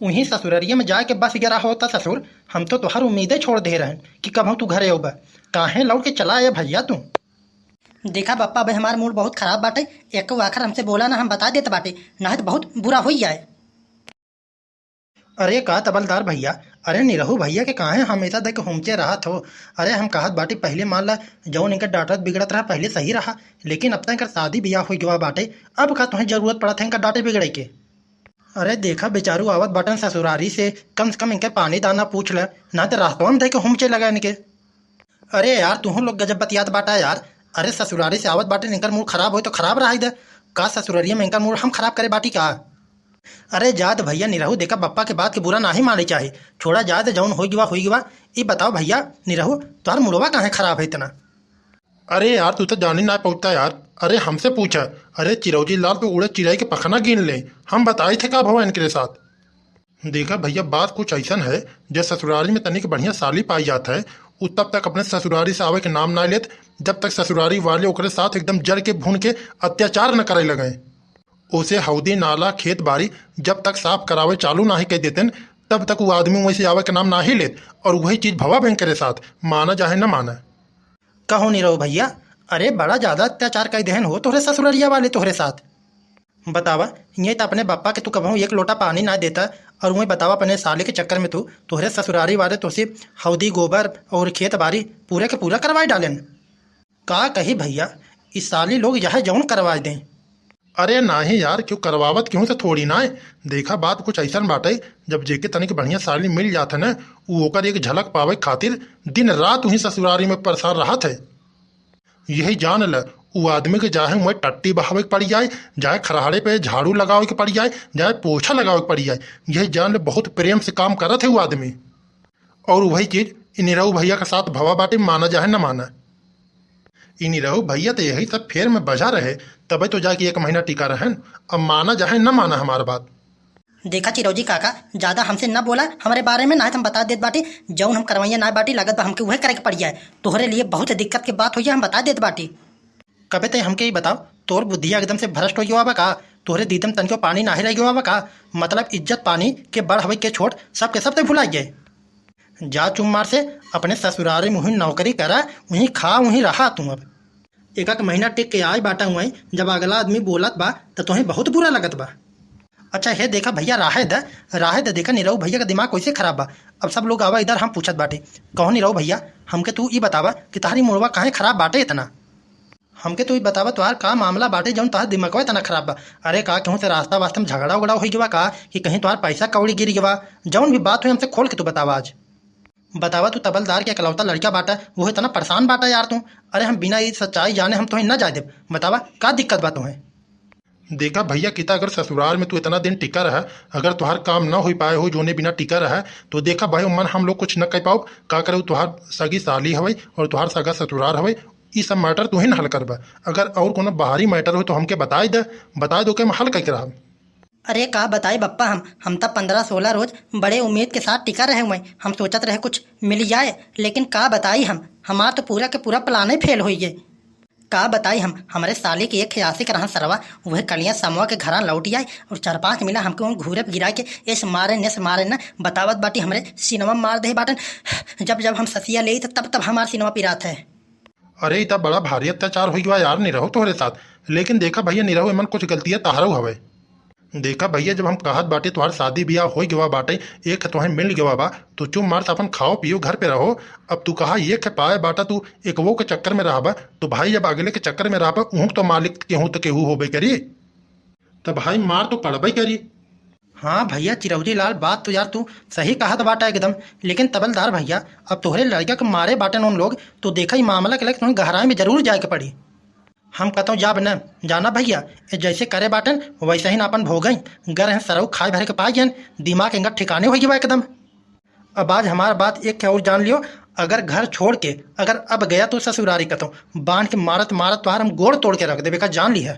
वहीं ससुररिया में जाके बस गिरा होता ससुर। हम तो तुहार उम्मीदें छोड़ दे रहे हैं कि कब तू घरे होगा। काहे लौट के चला आया भैया तू? देखा पप्पा, भाई हमारा मूड बहुत खराब बाटे। एक आखिर हमसे बोला ना, हम बता देते बाटे, ना तो बहुत बुरा हो जाए। अरे का तबलदार भैया, अरे निरहू भैया के काहे हमेशा देख हुमचे रहा हो। अरे हम कहत बाटी पहले मान ला जौन इनका डांटत बिगड़त रहा पहले सही रहा, लेकिन अब तक शादी ब्याह हो गवा बाटे, अब का तुम्हें जरूरत पड़त है इनका डांटे बिगड़े के। अरे देखा बेचारू आवत बाटन ससुरारी से कम इनके पानी दाना पूछ ले, ना तो रास्तों में देखे हुमचे लगा इनके। अरे यार तू लोग गजब बतियात बाटा यार। अरे ससुरारी से आवत बाटे इनका मूड खराब हो तो खराब रहा दे, का ससुरारिया में इनका मूड हम खराब करे बाटी का? अरे जात भैया निरहू, देखा पप्पा के बात के बुरा ना ही माने चाहे, छोड़ा जात जौन हो गवा। ये बताओ भैया निरहू, तुम्हारा मुड़वा काहे खराब है इतना? अरे यार तू तो जानी ना पहुँचता यार। अरे हमसे पूछा, अरे चिरौजी लाल पे उड़े चिड़ाई के पखना गिन ले, हम बताए थे का भवा इनके साथ। देखा भैया बात कुछ ऐसा है, जब ससुरारी में तनिक बढ़िया साली पाई जाता है उ तब तक अपने ससुरारी से आवे के नाम ना लेत, जब तक ससुरारी वाले ओकरे साथ एकदम जड़ के भून के अत्याचार न करे लगे। उसे हौदी नाला खेत बाड़ी जब तक साफ करावे चालू ना ही कह देते तब तक वो आदमी वहीं से आवे के नाम ना ही लेत, और वही चीज भवा बैंक के साथ माना चाहे न माना। कहो निरहू भैया, अरे बड़ा ज्यादा अत्याचार कर देहन हो तोहरे ससुररिया वाले तोहरे साथ। बतावा ये तो अपने बापा के तू कबहू एक लोटा पानी ना देता, और वही बतावा अपने साले के चक्कर में तू तोहरे ससुरारी वाले तो सिर्फ हौदी गोबर और खेत बाड़ी पूरे के पूरा करवाए डालेन। का कही भैया, इस साली लोग यह जौन करवा दें। अरे ना ही यार, क्यों करवावत क्यों से थोड़ी ना है। देखा बात कुछ ऐसा बाटे, जब जेके तनिक बढ़िया साली मिल जाता ना, वो ओकर एक झलक पावे खातिर दिन रात वहीं ससुरारी में परेशान रहा थे। यही जान ल वो आदमी के चाहे वह टट्टी बहावे के पड़ जाए, चाहे खराड़े पे झाड़ू लगावे के पड़ जाए, चाहे पोछा लगावे के पड़ जाए, यही जान ले बहुत प्रेम से काम कर थे वो आदमी। और वही चीज निरहू भैया के साथ भवा बाटे, माना जाए न माना। निरहू भैया तो यही सब फेर में बजा रहे, तभी तो जाके 1 महीना टिका रहे। अब माना जाए न माना हमारा बात। देखा चिरौजी काका, ज्यादा हमसे न बोला हमारे बारे में, ना हम बता देते बाटी जौन हम करवाइया ना बाटी, लागत बा हमके वह करे के पड़ जाए। तोहरे लिए बहुत दिक्कत की बात हो हम बता देते बाटी। कबे ते हमके ही बताओ, तोर बुद्धिया एकदम से भ्रष्ट हो गया का? तोहरे दीदम तनिको पानी ना ही रह गया का? मतलब इज्जत पानी के बड़ हवे के छोड़ सब के सब ते भुला गए। जा चुम्मार से अपने ससुरारी में वहीं नौकरी करा, वहीं खा वहीं रहा। तू अब 1 महीना टिक के आए बाटा हुआ, जब अगला आदमी बोलत बा तो तुम्हें बहुत बुरा लगत बा। अच्छा हे देखा भैया, राहे द देखा निरहू भैया का दिमाग कैसे खराब बा। अब सब लोग आवा इधर हम पूछत बाटे, कहो निरहू भैया हमके तू ये बतावा कि तारी मुड़वा काहे खराब बाटे इतना? हमके तू बतावा तुहार का मामला बाटे जौन तुहार दिमागवा इतना खराब बा। अरे का कहूँ से रास्ता वास्ता में झगड़ा उगड़ा हो गया का, कि कहीं तुहार पैसा कौड़ी गिर गया? जौन भी बात हुई हमसे खोल के तू बतावा आज। बतावा तू तबलदार के इकलौता लड़का बाटा, वो इतना परेशान बाटा यार तू। अरे हम बिना ये सच्चाई जाने हम तुम्हें न जाए दे। बतावा का दिक्कत बा तुम्हें? देखा भैया किता अगर ससुराल में तू इतना दिन टिका रहा, अगर तुहार काम ना हो पाए हो जोने बिना टिका रहा, तो देखा भाई मन हम लोग कुछ न कह पाओ। का करे तुहार सगी साली हवई और तुहार सगा ससुराल हवई, ये सब मैटर तू ही न हल करबा। अगर और कोनो बाहरी मैटर हो तो हमके बता दो के हम हल कर रहा। अरे का बताए बप्पा, हम तब 15-16 रोज बड़े उम्मीद के साथ टिका रहे हुए। हम सोचत रहे कुछ मिल जाए, लेकिन का बताई हमारा तो पूरा के पूरा प्लान ही फेल हुई है। का बताई हमारे साली के एक खियासी का रहा सरवा, वह कलियाँ समूह के घर लौट आए और 4-5 मिला हमको वहाँ घूरे गिरा के ऐसे मारे न बतावत बाटी हमारे सिनेमा मार दे बाटन। जब हम ससिया ले तब हमारा सिनेमा पिरात है। अरे इतना बड़ा भारी अत्याचार हो गया यार निरहू तोहरे साथ। लेकिन देखा भैया निरहू एमन कुछ गलतियाँ तहारो हवे। देखा भैया जब हम कहत बाटे तुम्हार शादी ब्याह हो गवा बाटे, एक तुम्हें मिल गवा बा, तो चुप मार अपन खाओ पियो घर पे रहो। अब तू कहा ये पाए बाटा तू एक वो के चक्कर में रहा, तो भाई जब अगले के चक्कर में रहा ऊँ तो मालिक केहूँ तो केहू होबे करी, तो भाई मार तो पड़बे करी। हाँ भैया चिरौरी लाल, बात तो यार तू सही कहा था बाटा एकदम। लेकिन तबलदार भैया अब तोहरे लड़का के मारे बाटन उन लोग, तो देखा ही मामला के लगे तुम्हें गहराई में जरूर जाए के पड़ी। हम कहता हूँ जाब न जाना भैया, जैसे करे बाटन वैसे ही ना अपन भोगई गर हैं सरऊ खाए भरे के पाए जन दिमाग इंगा ठिकाने हो गया एकदम। अब आज हमारा बात एक और जान लियो, अगर घर छोड़ के अगर अब गया तो ससुरारी कहता हूँ बांध के मारत तुहार हम गोड़ तोड़ के रख देवे का जान ली है।